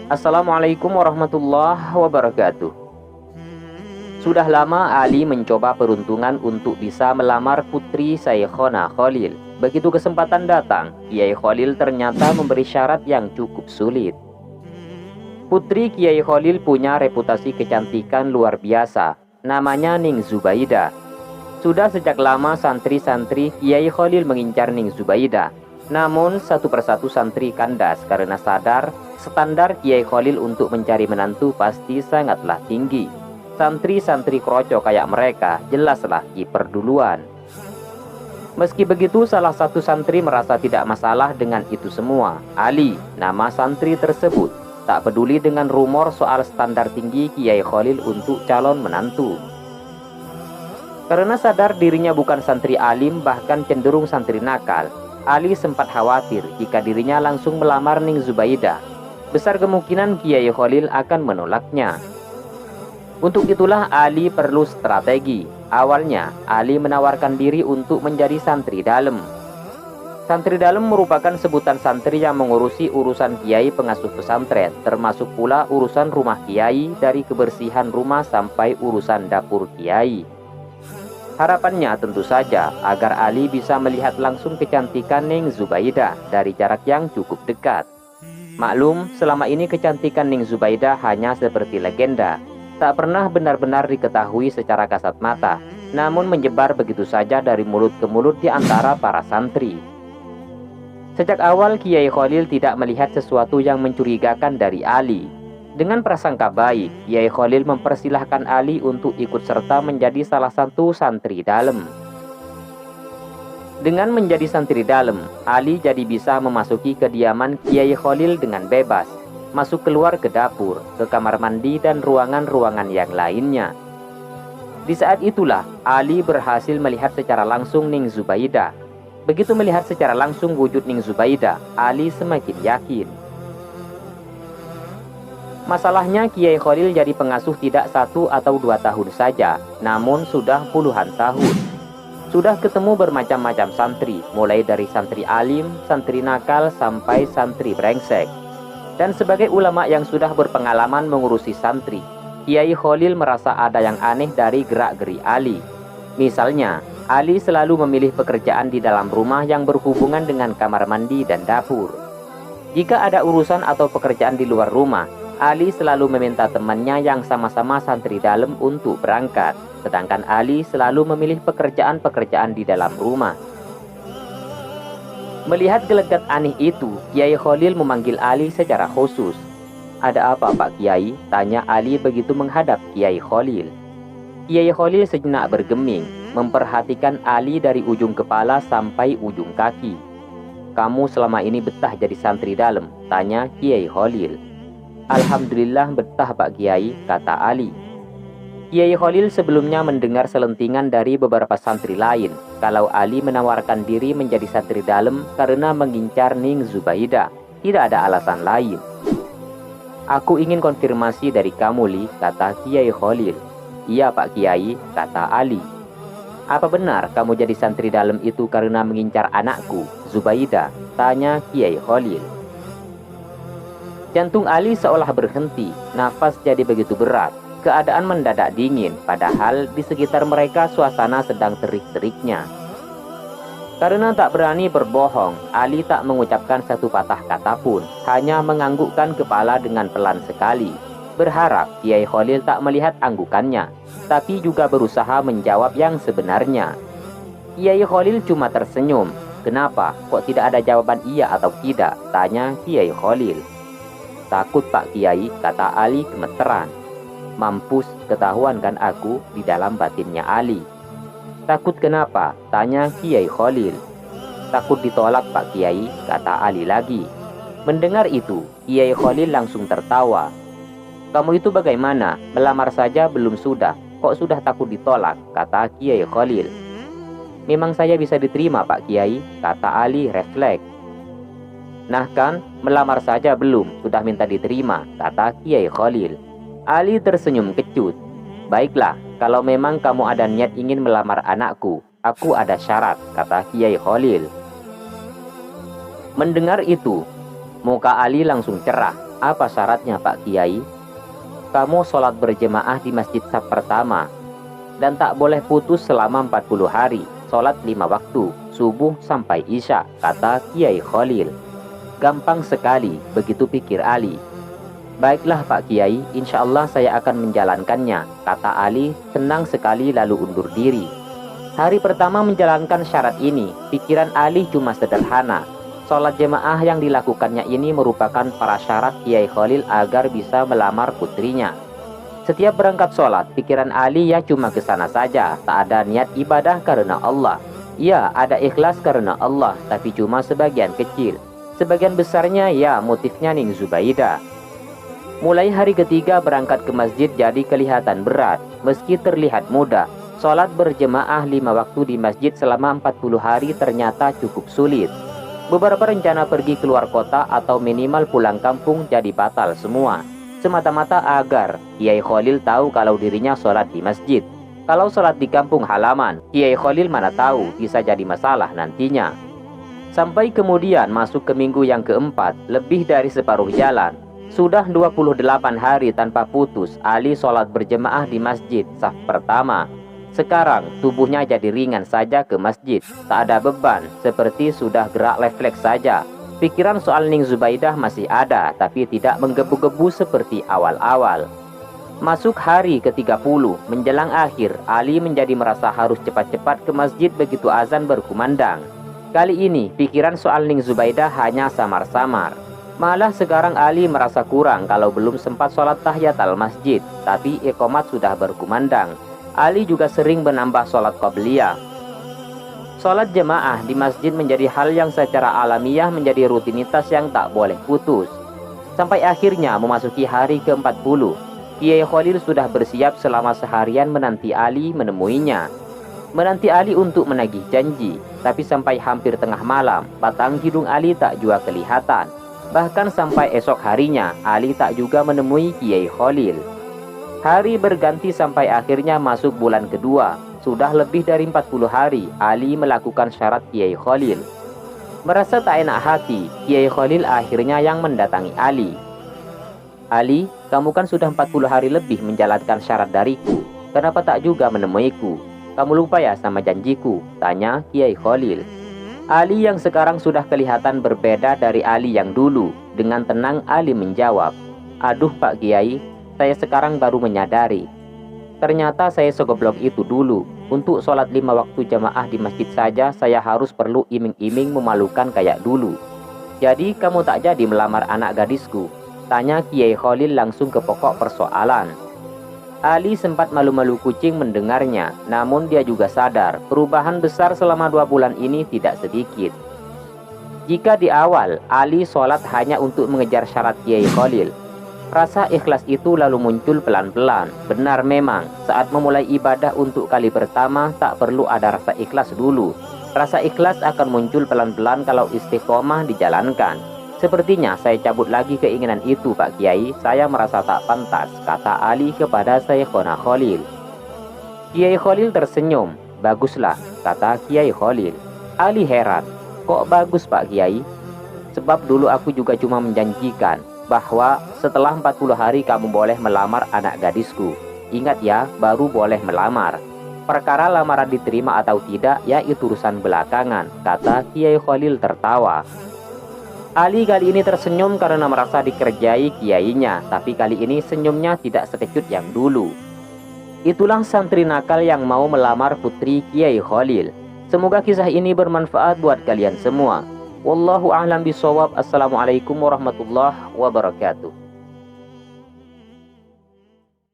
Assalamualaikum warahmatullahi wabarakatuh. Sudah lama Ali mencoba peruntungan untuk bisa melamar putri Syekhona Khalil. Begitu kesempatan datang, Kiai Khalil ternyata memberi syarat yang cukup sulit. Putri Kiai Khalil punya reputasi kecantikan luar biasa. Namanya Ning Zubaida. Sudah sejak lama santri-santri Kiai Khalil mengincar Ning Zubaida. Namun satu persatu santri kandas karena sadar standar Kiai Khalil untuk mencari menantu pasti sangatlah tinggi. Santri-santri kroco kayak mereka jelaslah kiper duluan. Meski begitu, salah satu santri merasa tidak masalah dengan itu semua. Ali, nama santri tersebut, tak peduli dengan rumor soal standar tinggi Kiai Khalil untuk calon menantu. Karena sadar dirinya bukan santri alim, bahkan cenderung santri nakal, Ali sempat khawatir jika dirinya langsung melamar Ning Zubaida. Besar kemungkinan Kiai Khalil akan menolaknya. Untuk itulah Ali perlu strategi. Awalnya, Ali menawarkan diri untuk menjadi santri dalam. Santri dalam merupakan sebutan santri yang mengurusi urusan kiai pengasuh pesantren, termasuk pula urusan rumah kiai dari kebersihan rumah sampai urusan dapur kiai. Harapannya tentu saja agar Ali bisa melihat langsung kecantikan Ning Zubaida dari jarak yang cukup dekat. Maklum, selama ini kecantikan Ning Zubaida hanya seperti legenda, tak pernah benar-benar diketahui secara kasat mata, namun menyebar begitu saja dari mulut ke mulut di antara para santri. Sejak awal Kiai Khalil tidak melihat sesuatu yang mencurigakan dari Ali. Dengan prasangka baik, Kiai Khalil mempersilahkan Ali untuk ikut serta menjadi salah satu santri dalam. Dengan menjadi santri dalam, Ali jadi bisa memasuki kediaman Kiai Khalil dengan bebas, masuk keluar ke dapur, ke kamar mandi dan ruangan-ruangan yang lainnya. Di saat itulah Ali berhasil melihat secara langsung Ning Zubaida. Begitu melihat secara langsung wujud Ning Zubaida, Ali semakin yakin. Masalahnya Kiai Khalil jadi pengasuh tidak 1 atau 2 tahun saja, namun sudah puluhan tahun. Sudah ketemu bermacam-macam santri, mulai dari santri alim, santri nakal, sampai santri brengsek. Dan sebagai ulama yang sudah berpengalaman mengurusi santri, Kiai Khalil merasa ada yang aneh dari gerak-geri Ali. Misalnya, Ali selalu memilih pekerjaan di dalam rumah yang berhubungan dengan kamar mandi dan dapur. Jika ada urusan atau pekerjaan di luar rumah, Ali selalu meminta temannya yang sama-sama santri dalam untuk berangkat, sedangkan Ali selalu memilih pekerjaan-pekerjaan di dalam rumah. Melihat gelagat aneh itu, Kiai Khalil memanggil Ali secara khusus. "Ada apa, Pak Kiai?" tanya Ali begitu menghadap Kiai Khalil. Kiai Khalil sejenak bergeming, memperhatikan Ali dari ujung kepala sampai ujung kaki. "Kamu selama ini betah jadi santri dalam?" tanya Kiai Khalil. "Alhamdulillah betah, Pak Kiai," kata Ali. Kiai Khalil sebelumnya mendengar selentingan dari beberapa santri lain kalau Ali menawarkan diri menjadi santri dalam karena mengincar Ning Zubaida. Tidak ada alasan lain. "Aku ingin konfirmasi dari kamu, Li," kata Kiai Khalil. "Iya, Pak Kiai," kata Ali. "Apa benar kamu jadi santri dalam itu karena mengincar anakku, Zubaida?" tanya Kiai Khalil. Jantung Ali seolah berhenti, nafas jadi begitu berat. Keadaan mendadak dingin, padahal di sekitar mereka suasana sedang terik-teriknya. Karena tak berani berbohong, Ali tak mengucapkan satu patah kata pun, hanya menganggukkan kepala dengan pelan sekali. Berharap Kiai Khalil tak melihat anggukannya, tapi juga berusaha menjawab yang sebenarnya. Kiai Khalil cuma tersenyum. "Kenapa? Kok tidak ada jawaban iya atau tidak?" tanya Kiai Khalil. "Takut, Pak Kiai," kata Ali gemeteran. "Mampus, ketahuan kan aku," di dalam batinnya Ali. "Takut kenapa?" tanya Kiai Khalil. "Takut ditolak, Pak Kiai," kata Ali lagi. Mendengar itu, Kiai Khalil langsung tertawa. "Kamu itu bagaimana? Melamar saja belum sudah, kok sudah takut ditolak?" kata Kiai Khalil. "Memang saya bisa diterima, Pak Kiai," kata Ali refleks. "Nah kan, melamar saja belum, sudah minta diterima," kata Kiai Khalil. Ali tersenyum kecut. "Baiklah, kalau memang kamu ada niat ingin melamar anakku, aku ada syarat," kata Kiai Khalil. Mendengar itu, muka Ali langsung cerah. Apa syaratnya Pak Kiai? Kamu sholat berjemaah di masjid saf pertama dan tak boleh putus selama 40 hari, sholat 5 waktu, subuh sampai isya, kata Kiai Khalil. Gampang sekali, begitu pikir Ali. Baiklah Pak Kiai, insya Allah saya akan menjalankannya, kata Ali senang sekali lalu undur diri. Hari pertama menjalankan syarat ini, pikiran Ali cuma sederhana. Sholat jemaah yang dilakukannya ini merupakan prasyarat Kiai Khalil agar bisa melamar putrinya. Setiap berangkat sholat, pikiran Ali ya cuma ke sana saja, tak ada niat ibadah karena Allah. Ya, ada ikhlas karena Allah, tapi cuma sebagian kecil. Sebagian besarnya ya motifnya Ning Zubaidah. Mulai hari ketiga berangkat ke masjid jadi kelihatan berat, meski terlihat mudah. Sholat berjemaah 5 waktu di masjid selama 40 hari ternyata cukup sulit. Beberapa rencana pergi keluar kota atau minimal pulang kampung jadi batal semua. Semata-mata agar Kiai Khalil tahu kalau dirinya sholat di masjid. Kalau sholat di kampung halaman, Kiai Khalil mana tahu bisa jadi masalah nantinya. Sampai kemudian masuk ke minggu yang keempat, lebih dari separuh jalan. Sudah 28 hari tanpa putus, Ali sholat berjemaah di masjid saf pertama. Sekarang tubuhnya jadi ringan saja ke masjid, tak ada beban, seperti sudah gerak refleks saja. Pikiran soal Ning Zubaidah masih ada, tapi tidak menggebu-gebu seperti awal-awal. Masuk hari ke-30, menjelang akhir, Ali menjadi merasa harus cepat-cepat ke masjid begitu azan berkumandang. Kali ini, pikiran soal Ning Zubaidah hanya samar-samar. Malah sekarang Ali merasa kurang kalau belum sempat sholat tahiyatul masjid, tapi iqamat sudah berkumandang. Ali juga sering menambah sholat qabliyah. Sholat jemaah di masjid menjadi hal yang secara alamiah menjadi rutinitas yang tak boleh putus. Sampai akhirnya memasuki hari ke-40, Kiai Khalil sudah bersiap selama seharian menanti Ali menemuinya. Menanti Ali untuk menagih janji, tapi sampai hampir tengah malam, batang hidung Ali tak juga kelihatan. Bahkan sampai esok harinya, Ali tak juga menemui Kiai Khalil. Hari berganti sampai akhirnya masuk bulan kedua. Sudah lebih dari 40 hari, Ali melakukan syarat Kiai Khalil. Merasa tak enak hati, Kiai Khalil akhirnya yang mendatangi Ali. Ali, kamu kan sudah 40 hari lebih menjalankan syarat dariku. Kenapa tak juga menemuiku? Kamu lupa ya sama janjiku? Tanya Kiai Khalil. Ali yang sekarang sudah kelihatan berbeda dari Ali yang dulu. Dengan tenang Ali menjawab, aduh Pak Kiai, saya sekarang baru menyadari. Ternyata saya segoblok itu dulu. Untuk sholat 5 waktu jamaah di masjid saja saya harus perlu iming-iming memalukan kayak dulu. Jadi kamu tak jadi melamar anak gadisku? Tanya Kiai Khalil langsung ke pokok persoalan. Ali sempat malu-malu kucing mendengarnya, namun dia juga sadar perubahan besar selama 2 bulan ini tidak sedikit. Jika di awal Ali sholat hanya untuk mengejar syarat Kiai Khalil, rasa ikhlas itu lalu muncul pelan-pelan. Benar memang, saat memulai ibadah untuk kali pertama tak perlu ada rasa ikhlas dulu. Rasa ikhlas akan muncul pelan-pelan kalau istiqomah dijalankan. Sepertinya saya cabut lagi keinginan itu Pak Kiai, saya merasa tak pantas, kata Ali kepada Syekhona Khalil. Kiai Khalil tersenyum. Baguslah, kata Kiai Khalil. Ali heran, kok bagus Pak Kiai? Sebab dulu aku juga cuma menjanjikan bahwa setelah 40 hari kamu boleh melamar anak gadisku. Ingat ya, baru boleh melamar. Perkara lamaran diterima atau tidak, ya itu urusan belakangan, kata Kiai Khalil tertawa. Ali kali ini tersenyum karena merasa dikerjai kiainya, tapi kali ini senyumnya tidak sekecut yang dulu. Itulah santri nakal yang mau melamar putri Kiai Khalil. Semoga kisah ini bermanfaat buat kalian semua. Wallahu a'lam bishawab. Assalamualaikum warahmatullahi wabarakatuh.